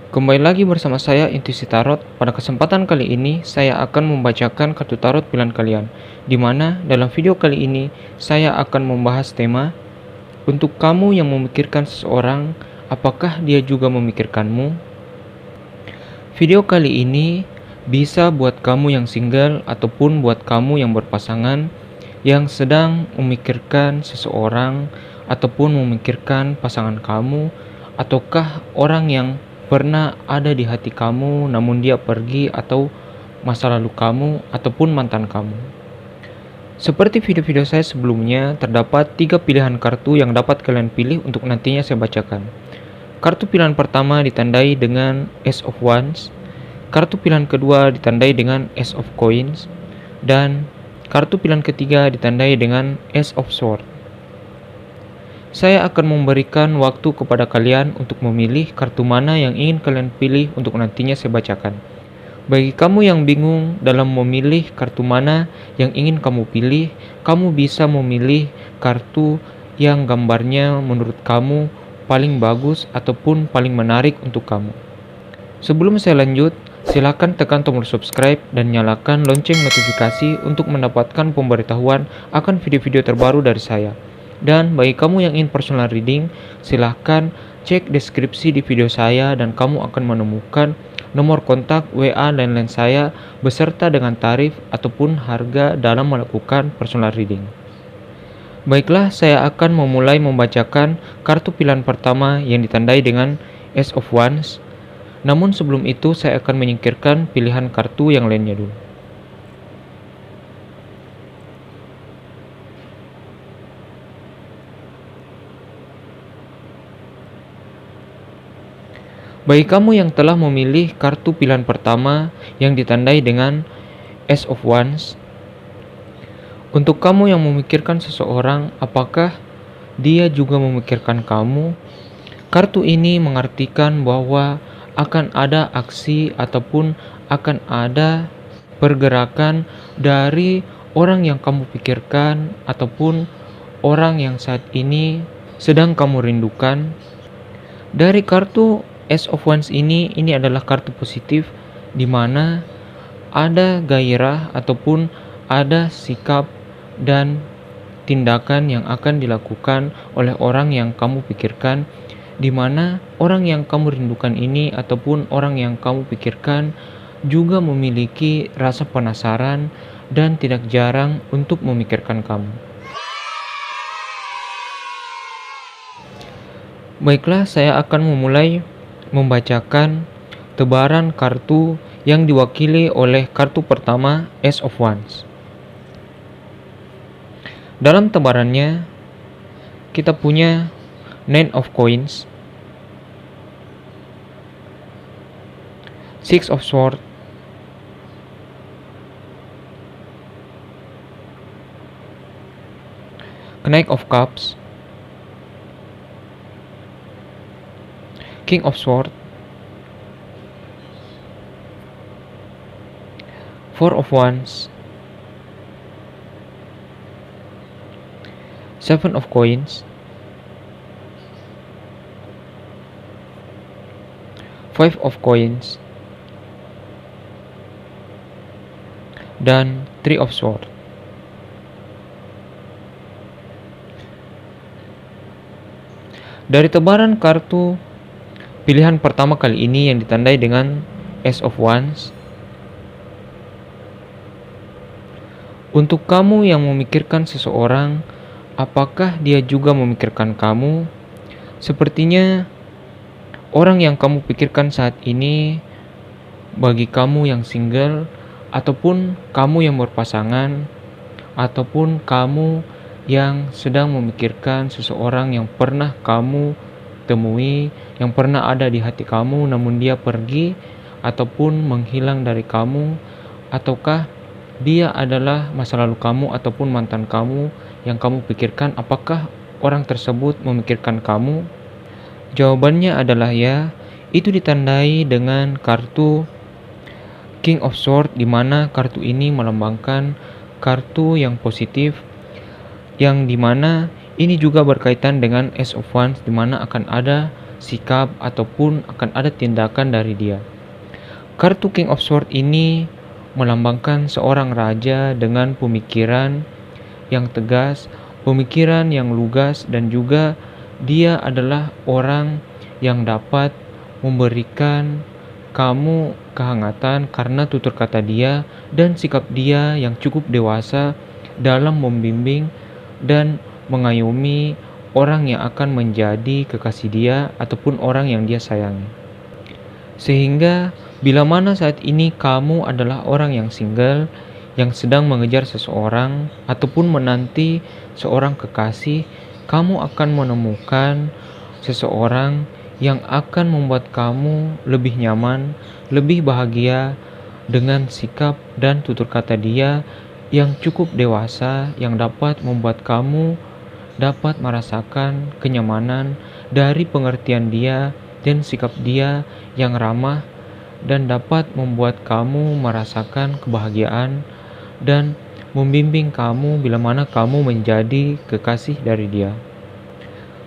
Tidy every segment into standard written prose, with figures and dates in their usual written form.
Kembali lagi bersama saya Intuisi Tarot. Pada kesempatan kali ini saya akan membacakan kartu tarot pilihan kalian, di mana dalam video kali ini saya akan membahas tema untuk kamu yang memikirkan seseorang, apakah dia juga memikirkanmu? Video kali ini bisa buat kamu yang single ataupun buat kamu yang berpasangan yang sedang memikirkan seseorang ataupun memikirkan pasangan kamu, ataukah orang yang pernah ada di hati kamu namun dia pergi, atau masa lalu kamu ataupun mantan kamu. Seperti video-video saya sebelumnya, terdapat 3 pilihan kartu yang dapat kalian pilih untuk nantinya saya bacakan. Kartu pilihan pertama ditandai dengan Ace of Wands, kartu pilihan kedua ditandai dengan Ace of Coins, dan kartu pilihan ketiga ditandai dengan Ace of Swords. Saya akan memberikan waktu kepada kalian untuk memilih kartu mana yang ingin kalian pilih untuk nantinya saya bacakan. Bagi kamu yang bingung dalam memilih kartu mana yang ingin kamu pilih, kamu bisa memilih kartu yang gambarnya menurut kamu paling bagus ataupun paling menarik untuk kamu. Sebelum saya lanjut, silakan tekan tombol subscribe dan nyalakan lonceng notifikasi untuk mendapatkan pemberitahuan akan video-video terbaru dari saya. Dan bagi kamu yang ingin personal reading, silahkan cek deskripsi di video saya dan kamu akan menemukan nomor kontak, WA, dan lain saya beserta dengan tarif ataupun harga dalam melakukan personal reading. Baiklah, saya akan memulai membacakan kartu pilihan pertama yang ditandai dengan Ace of Wands. Namun sebelum itu saya akan menyingkirkan pilihan kartu yang lainnya dulu. Bagi kamu yang telah memilih kartu pilihan pertama yang ditandai dengan Ace of Wands, untuk kamu yang memikirkan seseorang, apakah dia juga memikirkan kamu? Kartu ini mengartikan bahwa akan ada aksi ataupun akan ada pergerakan dari orang yang kamu pikirkan ataupun orang yang saat ini sedang kamu rindukan. Dari kartu Ace of Wands ini adalah kartu positif, di mana ada gairah ataupun ada sikap dan tindakan yang akan dilakukan oleh orang yang kamu pikirkan, di mana orang yang kamu rindukan ini ataupun orang yang kamu pikirkan juga memiliki rasa penasaran dan tidak jarang untuk memikirkan kamu. Baiklah, saya akan memulai membacakan tebaran kartu yang diwakili oleh kartu pertama, Ace of Wands. Dalam tebarannya kita punya Nine of Coins, Six of Swords, Knight of Cups, King of Swords, Four of Wands, Seven of Coins, Five of Coins, dan Three of Swords. Dari tebaran kartu pilihan pertama kali ini yang ditandai dengan Ace of Wands, untuk kamu yang memikirkan seseorang, apakah dia juga memikirkan kamu? Sepertinya orang yang kamu pikirkan saat ini, bagi kamu yang single ataupun kamu yang berpasangan ataupun kamu yang sedang memikirkan seseorang yang pernah kamu temui, yang pernah ada di hati kamu namun dia pergi ataupun menghilang dari kamu, ataukah dia adalah masa lalu kamu ataupun mantan kamu yang kamu pikirkan, apakah orang tersebut memikirkan kamu? Jawabannya adalah ya. Itu ditandai dengan kartu King of Swords, di mana kartu ini melambangkan kartu yang positif, yang dimana ini juga berkaitan dengan Ace of Wands, di mana akan ada sikap, ataupun akan ada tindakan dari dia. Kartu King of Swords ini melambangkan seorang raja dengan pemikiran yang tegas, pemikiran yang lugas, dan juga dia adalah orang yang dapat memberikan kamu kehangatan karena tutur kata dia dan sikap dia yang cukup dewasa dalam membimbing dan mengayomi orang yang akan menjadi kekasih dia ataupun orang yang dia sayangi. Sehingga bila mana saat ini kamu adalah orang yang single, yang sedang mengejar seseorang ataupun menanti seorang kekasih, kamu akan menemukan seseorang yang akan membuat kamu lebih nyaman, lebih bahagia dengan sikap dan tutur kata dia yang cukup dewasa, yang dapat membuat kamu dapat merasakan kenyamanan dari pengertian dia dan sikap dia yang ramah dan dapat membuat kamu merasakan kebahagiaan dan membimbing kamu bila mana kamu menjadi kekasih dari dia.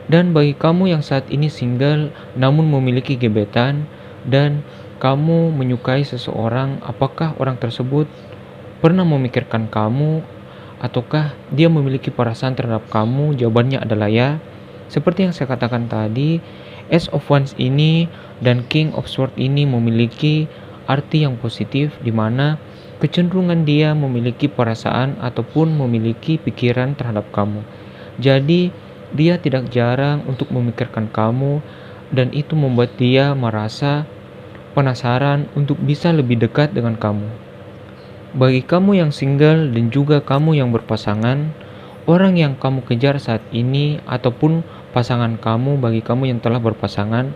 Dan bagi kamu yang saat ini single namun memiliki gebetan dan kamu menyukai seseorang, apakah orang tersebut pernah memikirkan kamu ataukah dia memiliki perasaan terhadap kamu? Jawabannya adalah ya. Seperti yang saya katakan tadi, Ace of Wands ini dan King of Swords ini memiliki arti yang positif di mana kecenderungan dia memiliki perasaan ataupun memiliki pikiran terhadap kamu. Jadi, dia tidak jarang untuk memikirkan kamu dan itu membuat dia merasa penasaran untuk bisa lebih dekat dengan kamu. Bagi kamu yang single dan juga kamu yang berpasangan, orang yang kamu kejar saat ini ataupun pasangan kamu bagi kamu yang telah berpasangan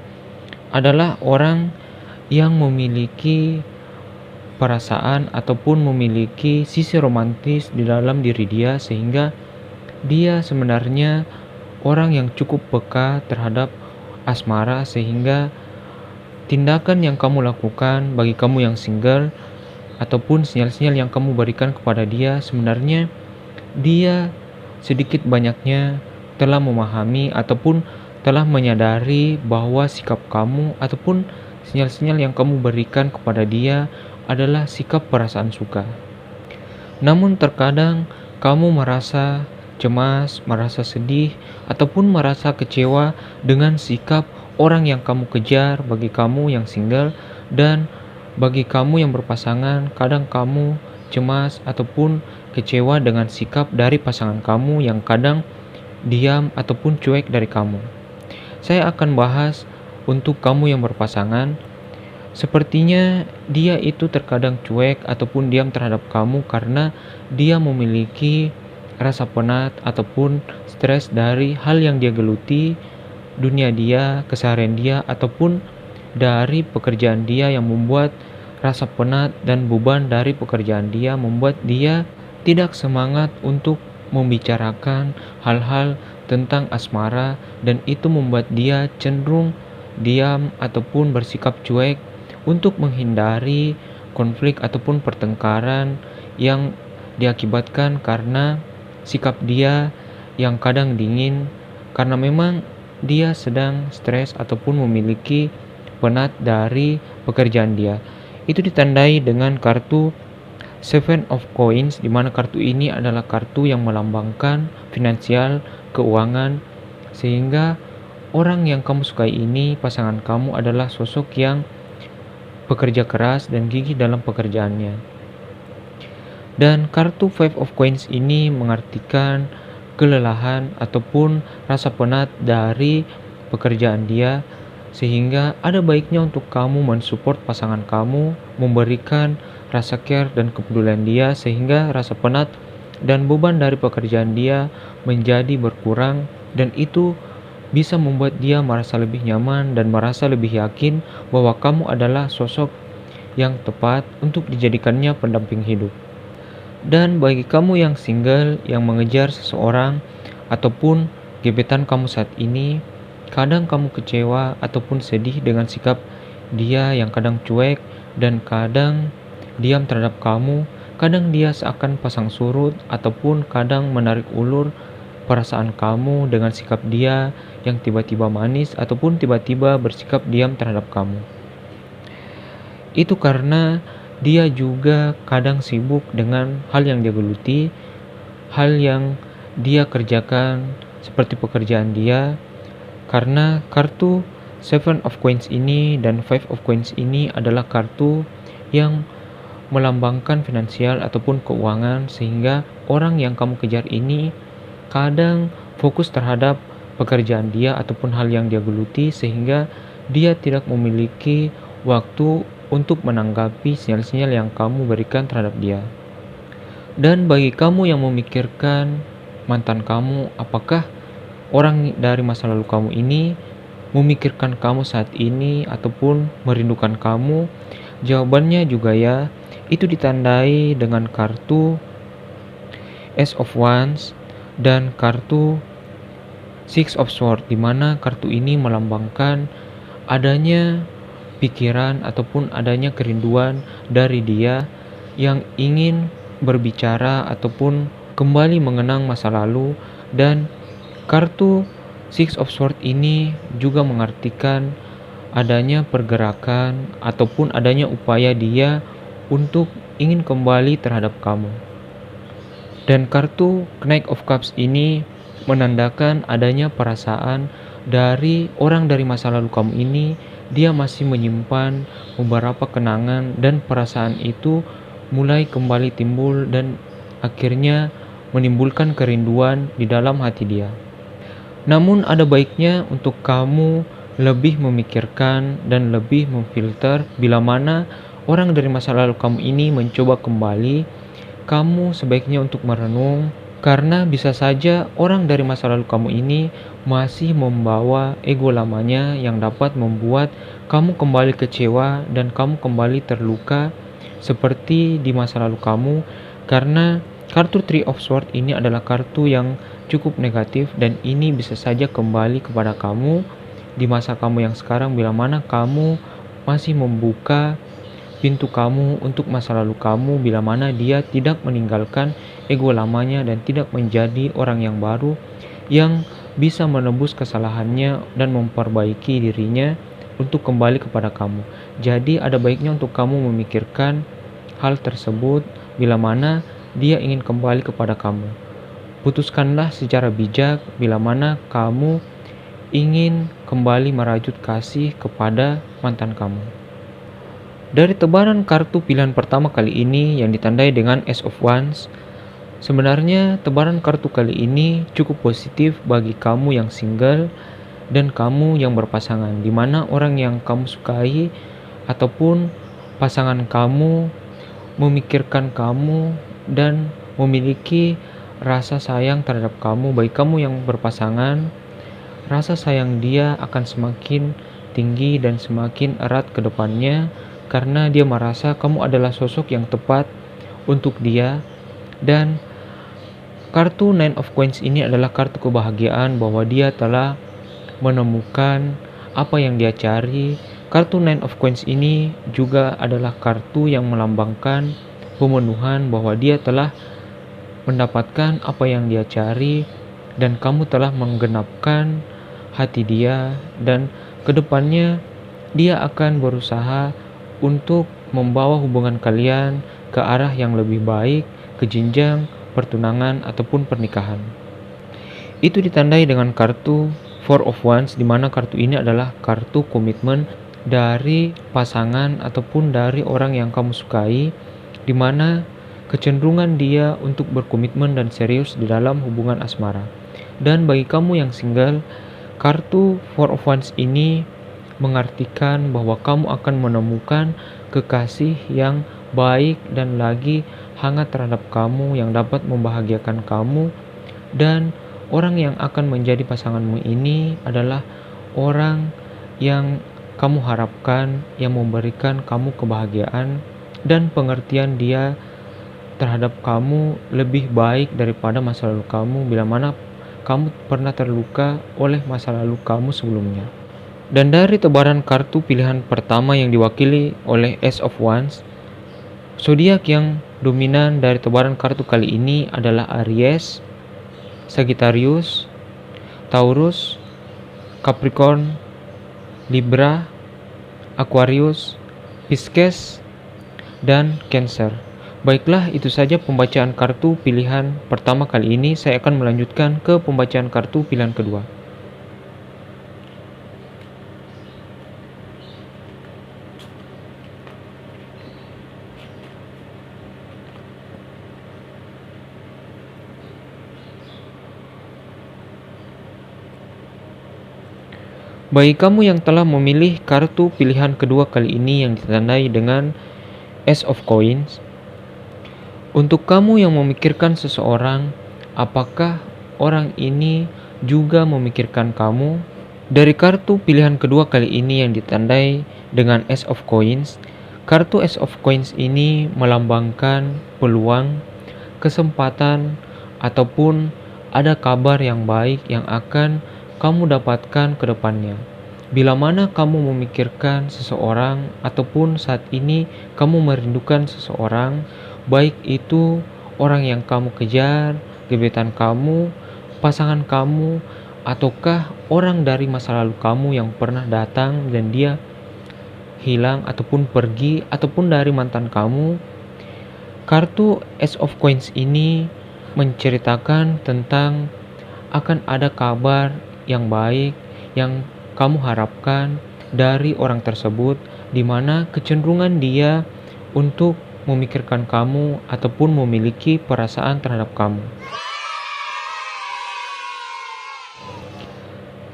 adalah orang yang memiliki perasaan ataupun memiliki sisi romantis di dalam diri dia sehingga dia sebenarnya orang yang cukup peka terhadap asmara sehingga tindakan yang kamu lakukan bagi kamu yang single ataupun sinyal-sinyal yang kamu berikan kepada dia sebenarnya dia sedikit banyaknya telah memahami ataupun telah menyadari bahwa sikap kamu ataupun sinyal-sinyal yang kamu berikan kepada dia adalah sikap perasaan suka. Namun terkadang kamu merasa cemas, merasa sedih, ataupun merasa kecewa dengan sikap orang yang kamu kejar bagi kamu yang single dan bagi kamu yang berpasangan, kadang kamu cemas ataupun kecewa dengan sikap dari pasangan kamu yang kadang diam ataupun cuek dari kamu. Saya akan bahas untuk kamu yang berpasangan. Sepertinya dia itu terkadang cuek ataupun diam terhadap kamu karena dia memiliki rasa penat ataupun stres dari hal yang dia geluti, dunia dia, keseharian dia, ataupun dari pekerjaan dia yang membuat rasa penat dan beban dari pekerjaan dia membuat dia tidak semangat untuk membicarakan hal-hal tentang asmara dan itu membuat dia cenderung diam ataupun bersikap cuek untuk menghindari konflik ataupun pertengkaran yang diakibatkan karena sikap dia yang kadang dingin karena memang dia sedang stres ataupun memiliki penat dari pekerjaan dia. Itu ditandai dengan kartu Seven of Coins di mana kartu ini adalah kartu yang melambangkan finansial, keuangan sehingga orang yang kamu sukai ini, pasangan kamu adalah sosok yang bekerja keras dan gigih dalam pekerjaannya. Dan kartu Five of Coins ini mengartikan kelelahan ataupun rasa penat dari pekerjaan dia sehingga ada baiknya untuk kamu mensupport pasangan kamu, memberikan rasa care dan kepedulian dia sehingga rasa penat dan beban dari pekerjaan dia menjadi berkurang dan itu bisa membuat dia merasa lebih nyaman dan merasa lebih yakin bahwa kamu adalah sosok yang tepat untuk dijadikannya pendamping hidup. Dan bagi kamu yang single yang mengejar seseorang ataupun gebetan kamu saat ini, kadang kamu kecewa ataupun sedih dengan sikap dia yang kadang cuek dan kadang diam terhadap kamu, kadang dia seakan pasang surut ataupun kadang menarik ulur perasaan kamu dengan sikap dia yang tiba-tiba manis ataupun tiba-tiba bersikap diam terhadap kamu. Itu karena dia juga kadang sibuk dengan hal yang dia geluti, hal yang dia kerjakan seperti pekerjaan dia, karena kartu Seven of Coins ini dan Five of Coins ini adalah kartu yang melambangkan finansial ataupun keuangan, sehingga orang yang kamu kejar ini kadang fokus terhadap pekerjaan dia ataupun hal yang dia geluti, sehingga dia tidak memiliki waktu untuk menanggapi sinyal-sinyal yang kamu berikan terhadap dia. Dan bagi kamu yang memikirkan mantan kamu, apakah orang dari masa lalu kamu ini memikirkan kamu saat ini ataupun merindukan kamu? Jawabannya juga ya, itu ditandai dengan kartu Ace of Wands dan kartu Six of Swords, di mana kartu ini melambangkan adanya pikiran ataupun adanya kerinduan dari dia yang ingin berbicara ataupun kembali mengenang masa lalu. Dan kartu Six of Swords ini juga mengartikan adanya pergerakan ataupun adanya upaya dia untuk ingin kembali terhadap kamu. Dan kartu Knight of Cups ini menandakan adanya perasaan dari orang dari masa lalu kamu ini. Dia masih menyimpan beberapa kenangan dan perasaan itu mulai kembali timbul dan akhirnya menimbulkan kerinduan di dalam hati dia. Namun ada baiknya untuk kamu lebih memikirkan dan lebih memfilter bila mana orang dari masa lalu kamu ini mencoba kembali. Kamu sebaiknya untuk merenung, karena bisa saja orang dari masa lalu kamu ini masih membawa ego lamanya yang dapat membuat kamu kembali kecewa dan kamu kembali terluka seperti di masa lalu kamu. Karena kartu Three of Swords ini adalah kartu yang cukup negatif, dan ini bisa saja kembali kepada kamu di masa kamu yang sekarang bila mana kamu masih membuka pintu kamu untuk masa lalu kamu, bila mana dia tidak meninggalkan ego lamanya dan tidak menjadi orang yang baru yang bisa menebus kesalahannya dan memperbaiki dirinya untuk kembali kepada kamu. Jadi ada baiknya untuk kamu memikirkan hal tersebut bila mana dia ingin kembali kepada kamu. Putuskanlah secara bijak bila mana kamu ingin kembali merajut kasih kepada mantan kamu. Dari tebaran kartu pilihan pertama kali ini yang ditandai dengan Ace of Wands, sebenarnya tebaran kartu kali ini cukup positif bagi kamu yang single dan kamu yang berpasangan, di mana orang yang kamu sukai ataupun pasangan kamu memikirkan kamu dan memiliki rasa sayang terhadap kamu. Bagi kamu yang berpasangan, rasa sayang dia akan semakin tinggi dan semakin erat ke depannya, karena dia merasa kamu adalah sosok yang tepat untuk dia. Dan kartu Nine of Coins ini adalah kartu kebahagiaan bahwa dia telah menemukan apa yang dia cari. Kartu Nine of Coins ini juga adalah kartu yang melambangkan pemenuhan bahwa dia telah mendapatkan apa yang dia cari dan kamu telah menggenapkan hati dia, dan kedepannya dia akan berusaha untuk membawa hubungan kalian ke arah yang lebih baik, ke jenjang pertunangan ataupun pernikahan. Itu ditandai dengan kartu Four of Wands, di mana kartu ini adalah kartu komitmen dari pasangan ataupun dari orang yang kamu sukai, di mana kecenderungan dia untuk berkomitmen dan serius di dalam hubungan asmara. Dan bagi kamu yang single, kartu Four of Wands ini mengartikan bahwa kamu akan menemukan kekasih yang baik dan lagi hangat terhadap kamu, yang dapat membahagiakan kamu. Dan orang yang akan menjadi pasanganmu ini adalah orang yang kamu harapkan, yang memberikan kamu kebahagiaan dan pengertian dia terhadap kamu lebih baik daripada masa lalu kamu bila mana kamu pernah terluka oleh masa lalu kamu sebelumnya. Dan dari tebaran kartu pilihan pertama yang diwakili oleh Ace of Wands, zodiak yang dominan dari tebaran kartu kali ini adalah Aries, Sagittarius, Taurus, Capricorn, Libra, Aquarius, Pisces, dan Cancer. Baiklah, itu saja pembacaan kartu pilihan pertama kali ini. Saya akan melanjutkan ke pembacaan kartu pilihan kedua. Bagi kamu yang telah memilih kartu pilihan kedua kali ini yang ditandai dengan Ace of Coins, untuk kamu yang memikirkan seseorang, apakah orang ini juga memikirkan kamu? Dari kartu pilihan kedua kali ini yang ditandai dengan Ace of Coins, kartu Ace of Coins ini melambangkan peluang, kesempatan, ataupun ada kabar yang baik yang akan kamu dapatkan ke depannya. Bila mana kamu memikirkan seseorang ataupun saat ini kamu merindukan seseorang, baik itu orang yang kamu kejar, gebetan kamu, pasangan kamu, ataukah orang dari masa lalu kamu yang pernah datang dan dia hilang ataupun pergi, ataupun dari mantan kamu, kartu Ace of Coins ini menceritakan tentang akan ada kabar yang baik yang kamu harapkan dari orang tersebut, di mana kecenderungan dia untuk memikirkan kamu ataupun memiliki perasaan terhadap kamu.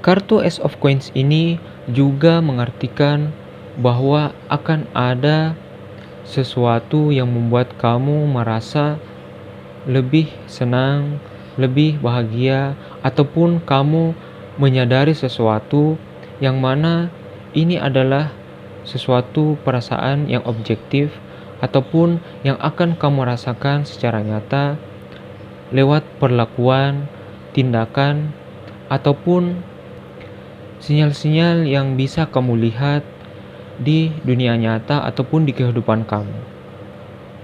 Kartu Ace of Coins ini juga mengartikan bahwa akan ada sesuatu yang membuat kamu merasa lebih senang, lebih bahagia, ataupun kamu menyadari sesuatu yang mana ini adalah sesuatu perasaan yang objektif ataupun yang akan kamu rasakan secara nyata lewat perlakuan, tindakan, ataupun sinyal-sinyal yang bisa kamu lihat di dunia nyata ataupun di kehidupan kamu.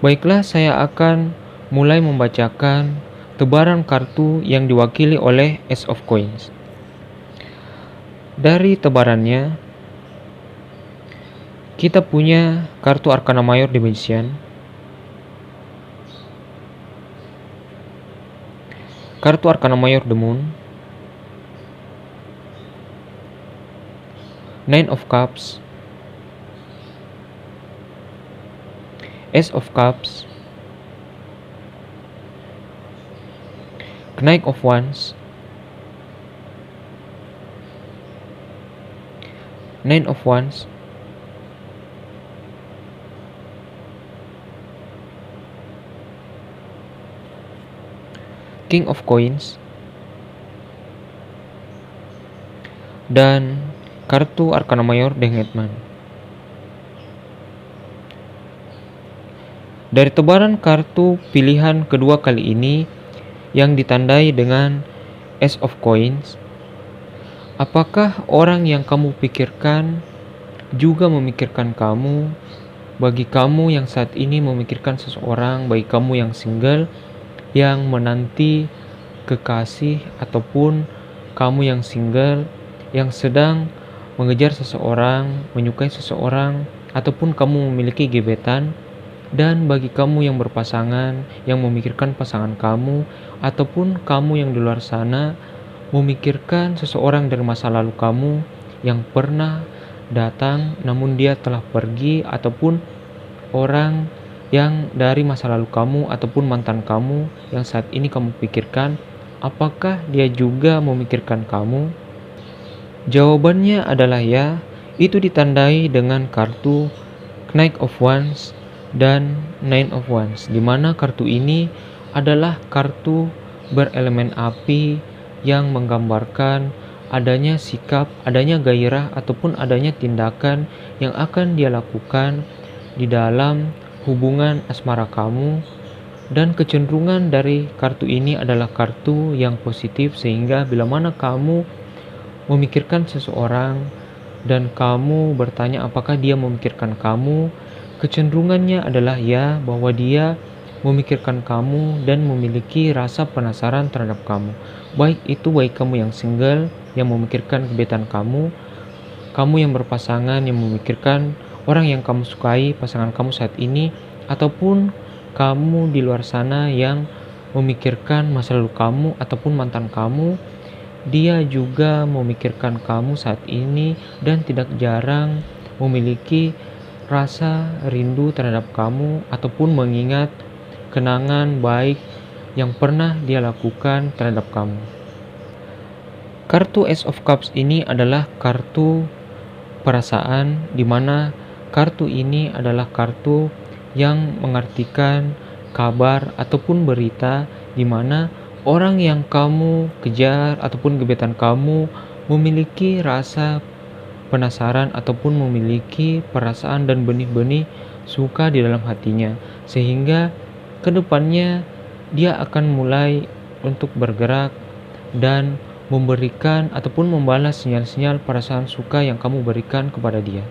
Baiklah, saya akan mulai membacakan tebaran kartu yang diwakili oleh Ace of Coins. Dari tebarannya, kita punya kartu Arcana Mayor The Magician, kartu Arcana Mayor The Moon, Nine of Cups, Ace of Cups, Knight of Wands, Nine of Wands, King of Coins, dan kartu Arcana Mayor The Hangman. Dari tebaran kartu pilihan kedua kali ini yang ditandai dengan Ace of Coins, apakah orang yang kamu pikirkan juga memikirkan kamu? Bagi kamu yang saat ini memikirkan seseorang, bagi kamu yang single, yang menanti kekasih, ataupun kamu yang single, yang sedang mengejar seseorang, menyukai seseorang, ataupun kamu memiliki gebetan, dan bagi kamu yang berpasangan, yang memikirkan pasangan kamu, ataupun kamu yang di luar sana memikirkan seseorang dari masa lalu kamu yang pernah datang namun dia telah pergi, ataupun orang yang dari masa lalu kamu ataupun mantan kamu yang saat ini kamu pikirkan, apakah dia juga memikirkan kamu? Jawabannya adalah ya. Itu ditandai dengan kartu Knight of Wands dan Nine of Wands, di mana kartu ini adalah kartu berelemen api yang menggambarkan adanya sikap, adanya gairah, ataupun adanya tindakan yang akan dia lakukan di dalam hubungan asmara kamu. Dan kecenderungan dari kartu ini adalah kartu yang positif, sehingga bila mana kamu memikirkan seseorang dan kamu bertanya apakah dia memikirkan kamu, kecenderungannya adalah ya, bahwa dia memikirkan kamu dan memiliki rasa penasaran terhadap kamu. Baik kamu yang single yang memikirkan gebetan kamu, kamu yang berpasangan yang memikirkan orang yang kamu sukai, pasangan kamu saat ini, ataupun kamu di luar sana yang memikirkan masa lalu kamu ataupun mantan kamu. Dia juga memikirkan kamu saat ini dan tidak jarang memiliki rasa rindu terhadap kamu ataupun mengingat kenangan baik yang pernah dia lakukan terhadap kamu. Kartu Ace of Cups ini adalah kartu perasaan, di mana kartu ini adalah kartu yang mengartikan kabar ataupun berita di mana orang yang kamu kejar ataupun gebetan kamu memiliki rasa penasaran ataupun memiliki perasaan dan benih-benih suka di dalam hatinya, sehingga kedepannya dia akan mulai untuk bergerak dan memberikan ataupun membalas sinyal-sinyal perasaan suka yang kamu berikan kepada dia.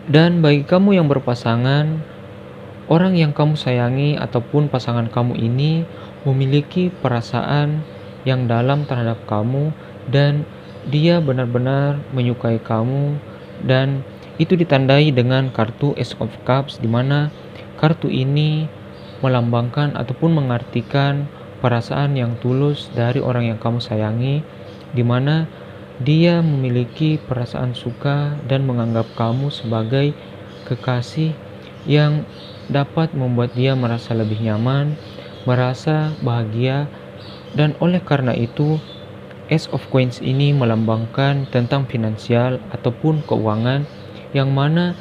Dan bagi kamu yang berpasangan, orang yang kamu sayangi ataupun pasangan kamu ini memiliki perasaan yang dalam terhadap kamu dan dia benar-benar menyukai kamu, dan itu ditandai dengan kartu Ace of Cups, di mana kartu ini melambangkan ataupun mengartikan perasaan yang tulus dari orang yang kamu sayangi, di mana dia memiliki perasaan suka dan menganggap kamu sebagai kekasih yang dapat membuat dia merasa lebih nyaman, merasa bahagia. Dan oleh karena itu, Ace of Coins ini melambangkan tentang finansial ataupun keuangan, yang mana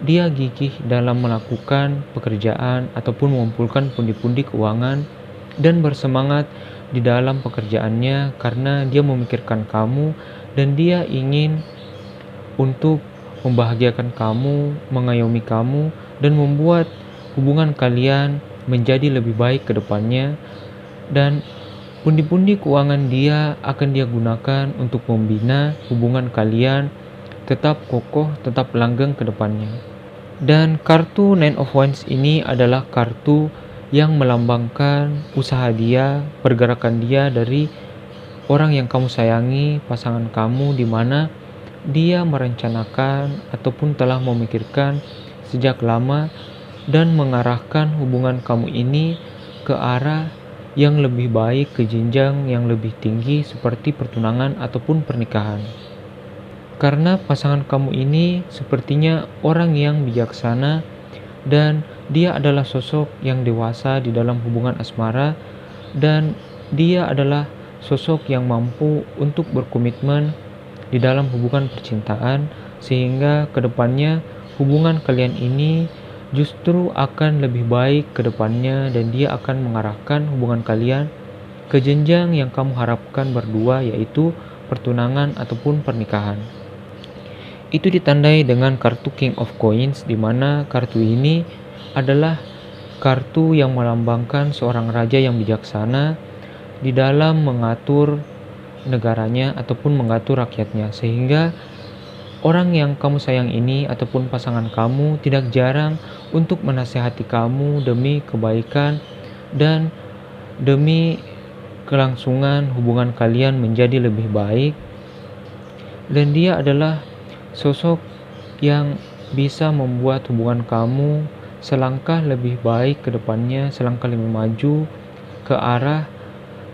dia gigih dalam melakukan pekerjaan ataupun mengumpulkan pundi-pundi keuangan dan bersemangat di dalam pekerjaannya karena dia memikirkan kamu dan dia ingin untuk membahagiakan kamu, mengayomi kamu, dan membuat hubungan kalian menjadi lebih baik ke depannya. Dan pundi-pundi keuangan dia akan dia gunakan untuk membina hubungan kalian tetap kokoh, tetap langgeng ke depannya. Dan kartu Nine of Wands ini adalah kartu yang melambangkan usaha dia, pergerakan dia dari orang yang kamu sayangi, pasangan kamu, di mana dia merencanakan ataupun telah memikirkan sejak lama dan mengarahkan hubungan kamu ini ke arah yang lebih baik, ke jenjang yang lebih tinggi seperti pertunangan ataupun pernikahan. Karena pasangan kamu ini sepertinya orang yang bijaksana dan dia adalah sosok yang dewasa di dalam hubungan asmara, dan dia adalah sosok yang mampu untuk berkomitmen di dalam hubungan percintaan, sehingga kedepannya hubungan kalian ini justru akan lebih baik ke depannya dan dia akan mengarahkan hubungan kalian ke jenjang yang kamu harapkan berdua, yaitu pertunangan ataupun pernikahan. Itu ditandai dengan kartu King of Coins, di mana kartu ini adalah kartu yang melambangkan seorang raja yang bijaksana di dalam mengatur negaranya ataupun mengatur rakyatnya, sehingga orang yang kamu sayang ini ataupun pasangan kamu tidak jarang untuk menasihati kamu demi kebaikan dan demi kelangsungan hubungan kalian menjadi lebih baik. Dan dia adalah sosok yang bisa membuat hubungan kamu selangkah lebih baik ke depannya, selangkah lebih maju ke arah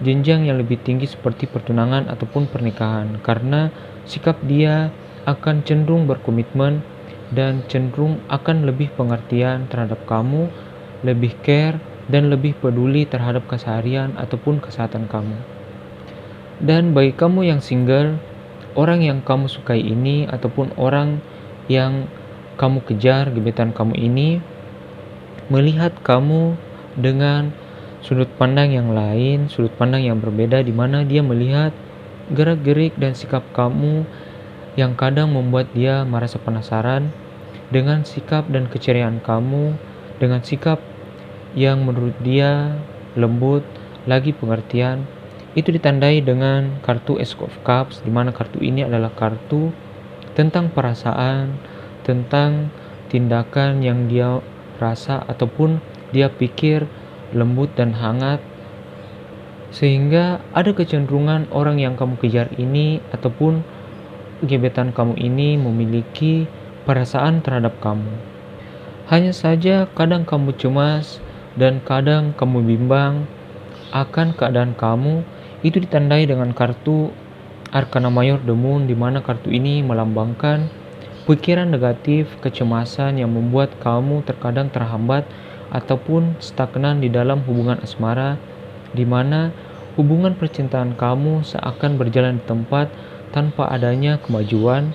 jenjang yang lebih tinggi seperti pertunangan ataupun pernikahan, karena sikap dia akan cenderung berkomitmen dan cenderung akan lebih pengertian terhadap kamu, lebih care dan lebih peduli terhadap keseharian ataupun kesehatan kamu. Dan bagi kamu yang single, orang yang kamu sukai ini ataupun orang yang kamu kejar, gebetan kamu ini, melihat kamu dengan sudut pandang yang lain, sudut pandang yang berbeda, di mana dia melihat gerak-gerik dan sikap kamu yang kadang membuat dia merasa penasaran dengan sikap dan keceriaan kamu, dengan sikap yang menurut dia lembut, lagi pengertian. Itu ditandai dengan kartu Ace of Cups, di mana kartu ini adalah kartu tentang perasaan, tentang tindakan yang dia rasa ataupun dia pikir, lembut dan hangat, sehingga ada kecenderungan orang yang kamu kejar ini ataupun gebetan kamu ini memiliki perasaan terhadap kamu. Hanya saja kadang kamu cemas dan kadang kamu bimbang akan keadaan kamu. Itu ditandai dengan kartu Arkana Mayor The Moon, di mana kartu ini melambangkan pikiran negatif, kecemasan yang membuat kamu terkadang terhambat ataupun stagnan di dalam hubungan asmara, di mana hubungan percintaan kamu seakan berjalan di tempat tanpa adanya kemajuan,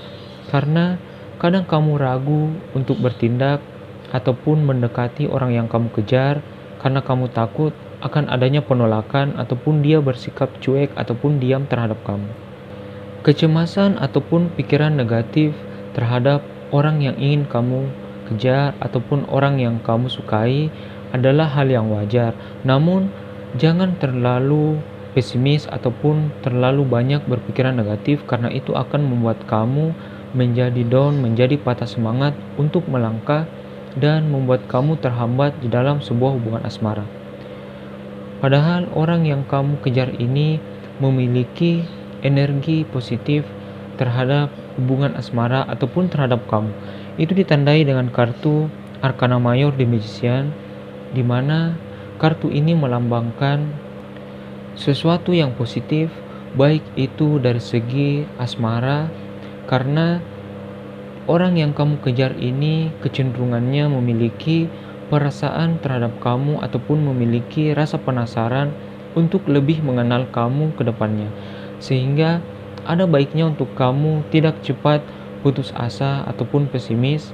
karena kadang kamu ragu untuk bertindak ataupun mendekati orang yang kamu kejar karena kamu takut akan adanya penolakan ataupun dia bersikap cuek ataupun diam terhadap kamu. Kecemasan ataupun pikiran negatif terhadap orang yang ingin kamu kejar ataupun orang yang kamu sukai adalah hal yang wajar. Namun, jangan terlalu pesimis ataupun terlalu banyak berpikiran negatif, karena itu akan membuat kamu menjadi down, menjadi patah semangat untuk melangkah dan membuat kamu terhambat di dalam sebuah hubungan asmara. Padahal orang yang kamu kejar ini memiliki energi positif terhadap hubungan asmara ataupun terhadap kamu. Itu ditandai dengan kartu Arkana Mayor The Magician, di mana kartu ini melambangkan sesuatu yang positif, baik itu dari segi asmara, karena orang yang kamu kejar ini kecenderungannya memiliki perasaan terhadap kamu ataupun memiliki rasa penasaran untuk lebih mengenal kamu ke depannya. Sehingga ada baiknya untuk kamu tidak cepat putus asa ataupun pesimis,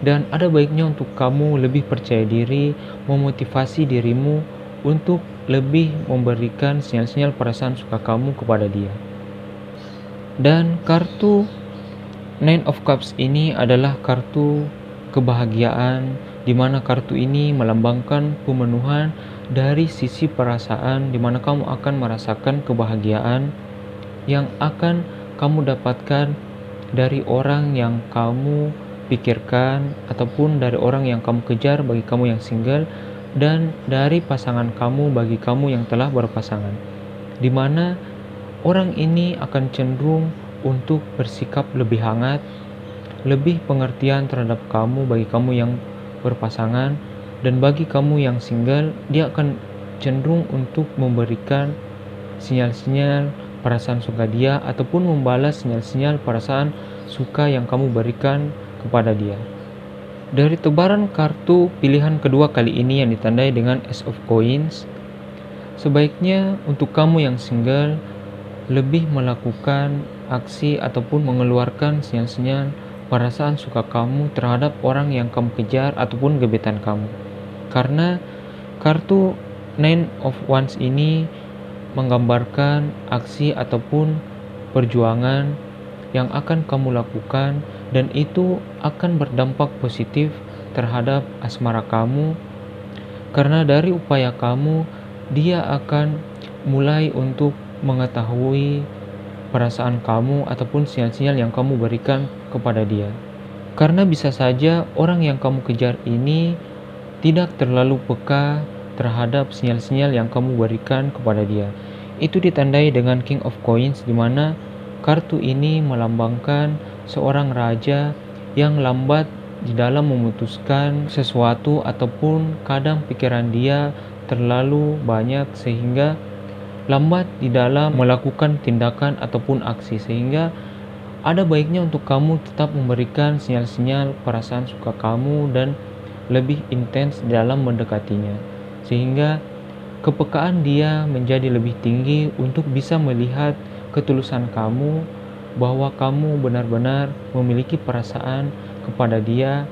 dan ada baiknya untuk kamu lebih percaya diri, memotivasi dirimu untuk lebih memberikan sinyal-sinyal perasaan suka kamu kepada dia. Dan kartu Nine of Cups ini adalah kartu kebahagiaan, di mana kartu ini melambangkan pemenuhan dari sisi perasaan, di mana kamu akan merasakan kebahagiaan yang akan kamu dapatkan dari orang yang kamu pikirkan ataupun dari orang yang kamu kejar bagi kamu yang single, dan dari pasangan kamu bagi kamu yang telah berpasangan, di mana orang ini akan cenderung untuk bersikap lebih hangat, lebih pengertian terhadap kamu bagi kamu yang berpasangan, dan bagi kamu yang single dia akan cenderung untuk memberikan sinyal-sinyal perasaan suka dia ataupun membalas sinyal-sinyal perasaan suka yang kamu berikan kepada dia. Dari tebaran kartu pilihan kedua kali ini yang ditandai dengan Ace of Coins, sebaiknya untuk kamu yang single lebih melakukan aksi ataupun mengeluarkan sinyal-sinyal perasaan suka kamu terhadap orang yang kamu kejar ataupun gebetan kamu. Karena kartu Nine of Wands ini menggambarkan aksi ataupun perjuangan yang akan kamu lakukan, dan itu akan berdampak positif terhadap asmara kamu, karena dari upaya kamu dia akan mulai untuk mengetahui perasaan kamu ataupun sinyal-sinyal yang kamu berikan kepada dia. Karena bisa saja orang yang kamu kejar ini tidak terlalu peka terhadap sinyal-sinyal yang kamu berikan kepada dia. Itu ditandai dengan King of Coins, di mana kartu ini melambangkan seorang raja yang lambat di dalam memutuskan sesuatu ataupun kadang pikiran dia terlalu banyak sehingga lambat di dalam melakukan tindakan ataupun aksi, sehingga ada baiknya untuk kamu tetap memberikan sinyal-sinyal perasaan suka kamu dan lebih intens dalam mendekatinya, sehingga kepekaan dia menjadi lebih tinggi untuk bisa melihat ketulusan kamu, bahwa kamu benar-benar memiliki perasaan kepada dia,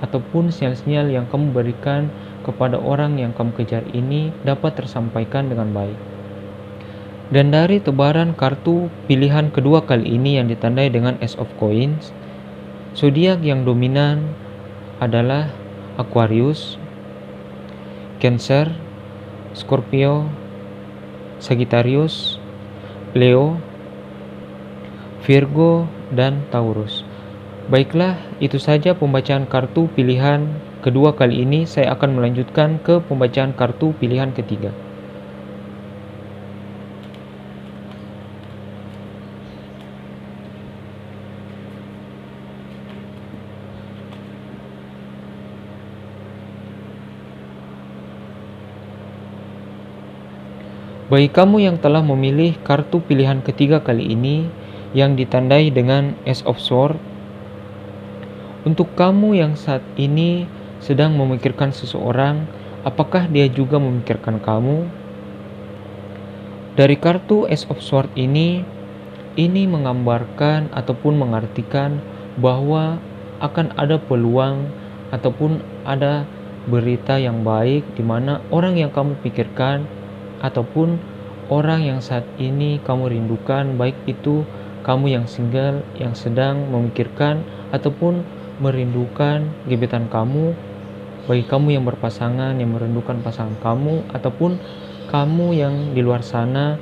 ataupun sinyal-sinyal yang kamu berikan kepada orang yang kamu kejar ini dapat tersampaikan dengan baik. Dan dari tebaran kartu pilihan kedua kali ini yang ditandai dengan Ace of Coins, zodiak yang dominan adalah Aquarius, Cancer, Scorpio, Sagittarius, Leo, Virgo, dan Taurus. Baiklah, itu saja pembacaan kartu pilihan kedua kali ini saya akan melanjutkan ke pembacaan kartu pilihan ketiga. Bagi kamu yang telah memilih kartu pilihan ketiga kali ini yang ditandai dengan Ace of Swords, untuk kamu yang saat ini sedang memikirkan seseorang, apakah dia juga memikirkan kamu? Dari kartu Ace of Swords ini menggambarkan ataupun mengartikan bahwa akan ada peluang ataupun ada berita yang baik di mana orang yang kamu pikirkan ataupun orang yang saat ini kamu rindukan, baik itu kamu yang single yang sedang memikirkan ataupun merindukan gebetan kamu, bagi kamu yang berpasangan yang merindukan pasangan kamu, ataupun kamu yang di luar sana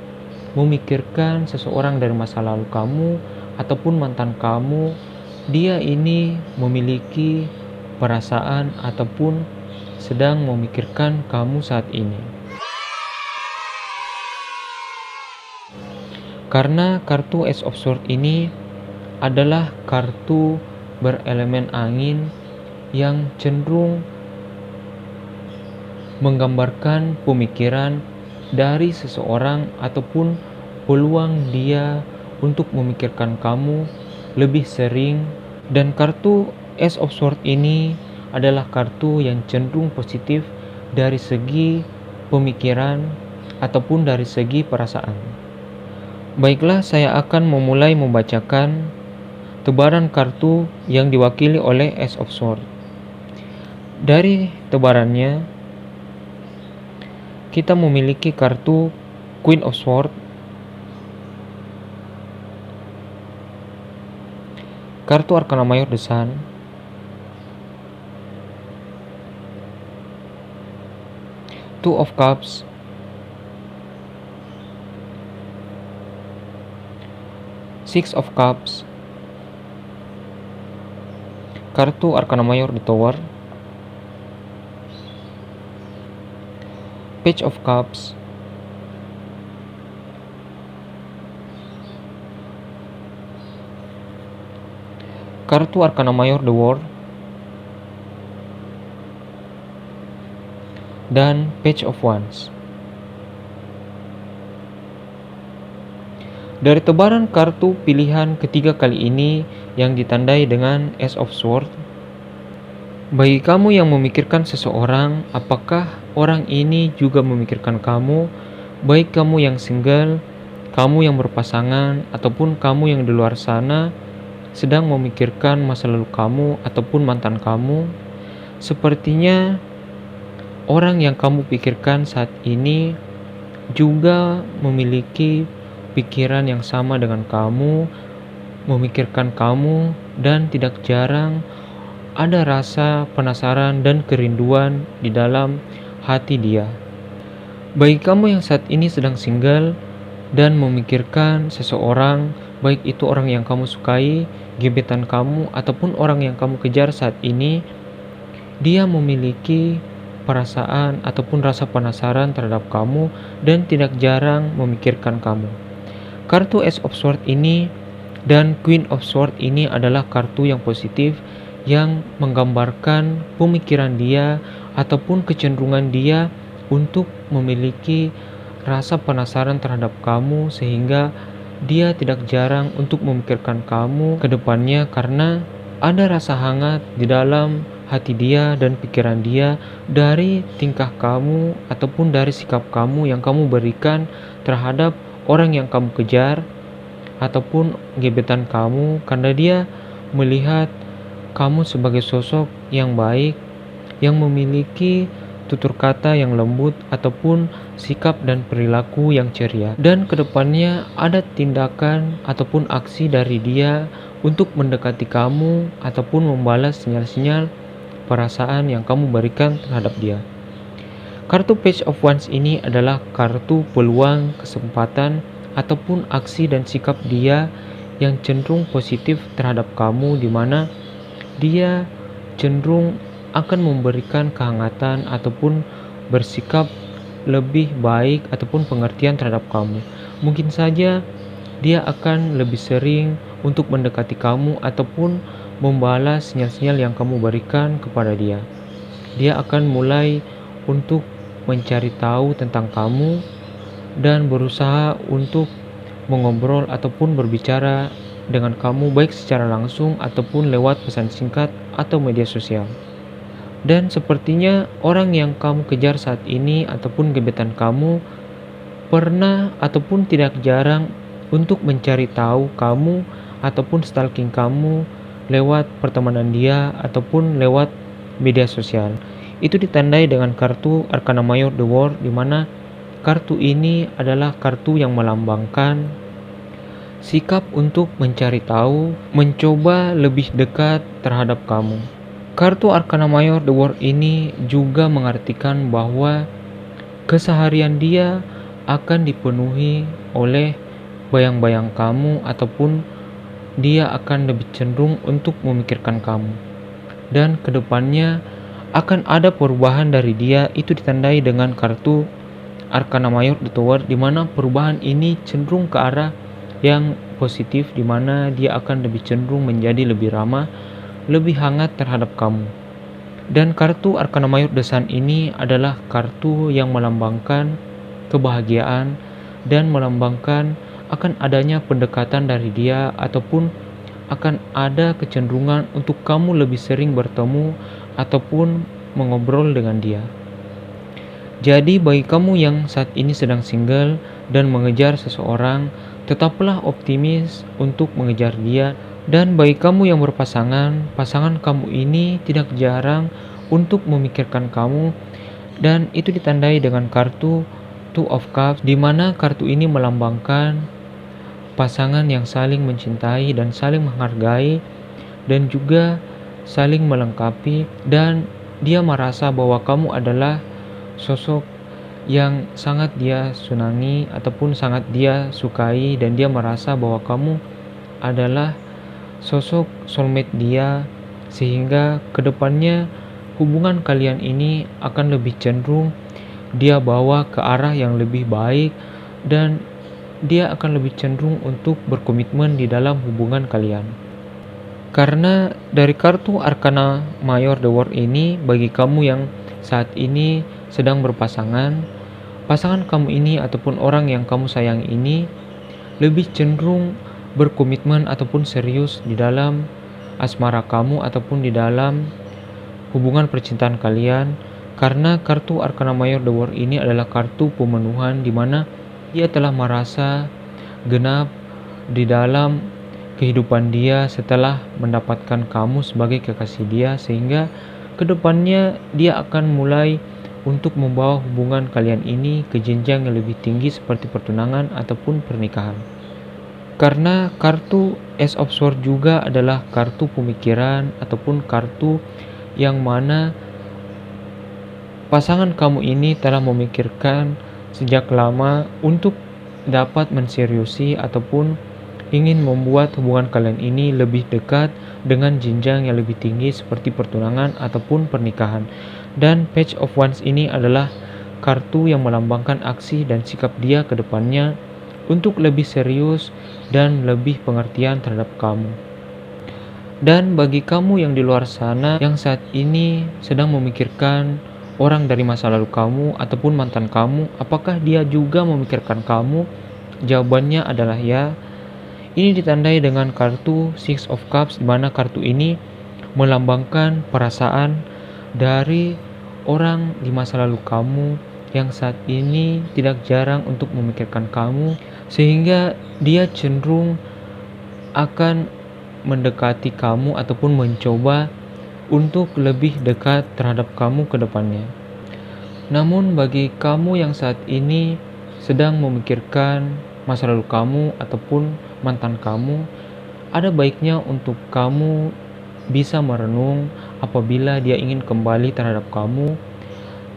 memikirkan seseorang dari masa lalu kamu ataupun mantan kamu, dia ini memiliki perasaan ataupun sedang memikirkan kamu saat ini. Karena kartu Ace of Swords ini adalah kartu berelemen angin yang cenderung menggambarkan pemikiran dari seseorang ataupun peluang dia untuk memikirkan kamu lebih sering, dan kartu Ace of Swords ini adalah kartu yang cenderung positif dari segi pemikiran ataupun dari segi perasaan. Baiklah, saya akan memulai membacakan tebaran kartu yang diwakili oleh Ace of Swords. Dari tebarannya, kita memiliki kartu Queen of Swords, kartu Arcana Mayor The Sun, Two of Cups, Six of Cups, kartu Arcana Mayor The Tower, Page of Cups, kartu Arcana Mayor The World, dan Page of Wands. Dari tebaran kartu pilihan ketiga kali ini yang ditandai dengan Ace of Swords, bagi kamu yang memikirkan seseorang, apakah orang ini juga memikirkan kamu, baik kamu yang single, kamu yang berpasangan, ataupun kamu yang di luar sana sedang memikirkan masa lalu kamu ataupun mantan kamu. Sepertinya orang yang kamu pikirkan saat ini juga memiliki pikiran yang sama dengan kamu, memikirkan kamu, dan tidak jarang ada rasa penasaran dan kerinduan di dalam hati dia. Bagi kamu yang saat ini sedang single dan memikirkan seseorang, baik itu orang yang kamu sukai, gebetan kamu, ataupun orang yang kamu kejar saat ini, dia memiliki perasaan ataupun rasa penasaran terhadap kamu dan tidak jarang memikirkan kamu. Kartu Ace of Swords ini dan Queen of Swords ini adalah kartu yang positif yang menggambarkan pemikiran dia ataupun kecenderungan dia untuk memiliki rasa penasaran terhadap kamu, sehingga dia tidak jarang untuk memikirkan kamu ke depannya karena ada rasa hangat di dalam hati dia dan pikiran dia dari tingkah kamu ataupun dari sikap kamu yang kamu berikan terhadap orang yang kamu kejar ataupun gebetan kamu, karena dia melihat kamu sebagai sosok yang baik, yang memiliki tutur kata yang lembut ataupun sikap dan perilaku yang ceria, dan kedepannya ada tindakan ataupun aksi dari dia untuk mendekati kamu ataupun membalas sinyal-sinyal perasaan yang kamu berikan terhadap dia. Kartu Page of Wands ini adalah kartu peluang, kesempatan, ataupun aksi dan sikap dia yang cenderung positif terhadap kamu, di mana dia cenderung akan memberikan kehangatan ataupun bersikap lebih baik ataupun pengertian terhadap kamu. Mungkin saja dia akan lebih sering untuk mendekati kamu ataupun membalas sinyal-sinyal yang kamu berikan kepada dia. Dia akan mulai untuk mencari tahu tentang kamu dan berusaha untuk mengobrol ataupun berbicara dengan kamu baik secara langsung ataupun lewat pesan singkat atau media sosial. Dan sepertinya orang yang kamu kejar saat ini ataupun gebetan kamu pernah ataupun tidak jarang untuk mencari tahu kamu ataupun stalking kamu lewat pertemanan dia ataupun lewat media sosial. Itu ditandai dengan kartu Arcana Mayor The World, di mana kartu ini adalah kartu yang melambangkan sikap untuk mencari tahu, mencoba lebih dekat terhadap kamu. Kartu Arcana Mayor The World ini juga mengartikan bahwa keseharian dia akan dipenuhi oleh bayang-bayang kamu ataupun dia akan lebih cenderung untuk memikirkan kamu. Dan kedepannya akan ada perubahan dari dia, itu ditandai dengan kartu Arcana Mayor The Tower, di mana perubahan ini cenderung ke arah yang positif, di mana dia akan lebih cenderung menjadi lebih ramah, lebih hangat terhadap kamu. Dan kartu Arcana Mayor The Sun ini adalah kartu yang melambangkan kebahagiaan dan melambangkan akan adanya pendekatan dari dia ataupun akan ada kecenderungan untuk kamu lebih sering bertemu ataupun mengobrol dengan dia. Jadi bagi kamu yang saat ini sedang single dan mengejar seseorang, tetaplah optimis untuk mengejar dia. Dan bagi kamu yang berpasangan, pasangan kamu ini tidak jarang untuk memikirkan kamu, dan itu ditandai dengan kartu Two of Cups, di mana kartu ini melambangkan pasangan yang saling mencintai dan saling menghargai dan juga saling melengkapi, dan dia merasa bahwa kamu adalah sosok yang sangat dia senangi ataupun sangat dia sukai, dan dia merasa bahwa kamu adalah sosok soulmate dia, sehingga kedepannya hubungan kalian ini akan lebih cenderung dia bawa ke arah yang lebih baik, dan dia akan lebih cenderung untuk berkomitmen di dalam hubungan kalian. Karena dari kartu Arcana Mayor The World ini, bagi kamu yang saat ini sedang berpasangan, pasangan kamu ini ataupun orang yang kamu sayang ini lebih cenderung berkomitmen ataupun serius di dalam asmara kamu ataupun di dalam hubungan percintaan kalian, karena kartu Arcana Mayor The World ini adalah kartu pemenuhan, di mana dia telah merasa genap di dalam kehidupan dia setelah mendapatkan kamu sebagai kekasih dia, sehingga kedepannya dia akan mulai untuk membawa hubungan kalian ini ke jenjang yang lebih tinggi seperti pertunangan ataupun pernikahan. Karena kartu Ace of Swords juga adalah kartu pemikiran ataupun kartu yang mana pasangan kamu ini telah memikirkan sejak lama untuk dapat menseriusi ataupun ingin membuat hubungan kalian ini lebih dekat dengan jenjang yang lebih tinggi seperti pertunangan ataupun pernikahan. Dan Page of Wands ini adalah kartu yang melambangkan aksi dan sikap dia ke depannya untuk lebih serius dan lebih pengertian terhadap kamu. Dan bagi kamu yang di luar sana yang saat ini sedang memikirkan orang dari masa lalu kamu ataupun mantan kamu, apakah dia juga memikirkan kamu? Jawabannya adalah ya. Ini ditandai dengan kartu Six of Cups, di mana kartu ini melambangkan perasaan dari orang di masa lalu kamu yang saat ini tidak jarang untuk memikirkan kamu, sehingga dia cenderung akan mendekati kamu ataupun mencoba untuk lebih dekat terhadap kamu ke depannya. Namun bagi kamu yang saat ini sedang memikirkan masa lalu kamu ataupun mantan kamu, ada baiknya untuk kamu bisa merenung apabila dia ingin kembali terhadap kamu.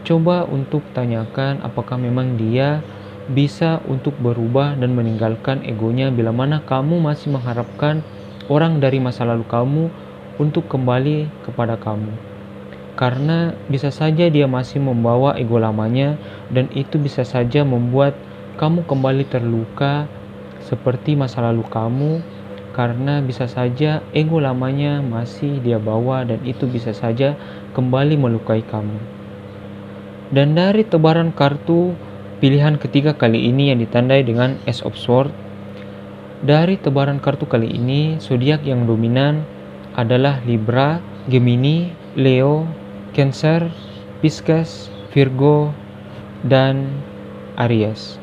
Coba untuk tanyakan apakah memang dia bisa untuk berubah dan meninggalkan egonya bila mana kamu masih mengharapkan orang dari masa lalu kamu untuk kembali kepada kamu. karena bisa saja dia masih membawa ego lamanya dan itu bisa saja membuat kamu kembali terluka seperti masa lalu kamu, karena bisa saja ego lamanya masih dia bawa dan itu bisa saja kembali melukai kamu. Dan dari tebaran kartu pilihan ketiga kali ini yang ditandai dengan Ace of Swords, dari tebaran kartu kali ini zodiak yang dominan adalah Libra, Gemini, Leo, Cancer, Pisces, Virgo, dan Aries.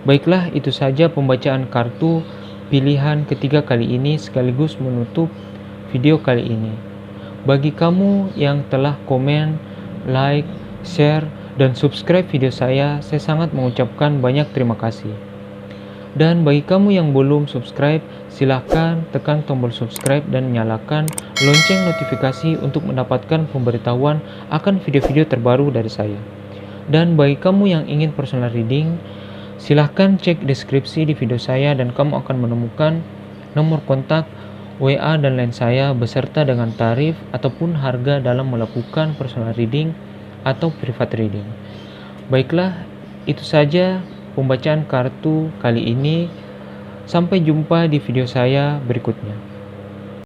Baiklah, itu saja pembacaan kartu pilihan ketiga kali ini sekaligus menutup video kali ini. Bagi kamu yang telah komen, like, share, dan subscribe video saya sangat mengucapkan banyak terima kasih. Dan bagi kamu yang belum subscribe, silahkan tekan tombol subscribe dan nyalakan lonceng notifikasi untuk mendapatkan pemberitahuan akan video-video terbaru dari saya. Dan bagi kamu yang ingin personal reading, silahkan cek deskripsi di video saya dan kamu akan menemukan nomor kontak, WA dan lain saya beserta dengan tarif ataupun harga dalam melakukan personal reading atau private reading. Baiklah, itu saja pembacaan kartu kali ini. Sampai jumpa di video saya berikutnya.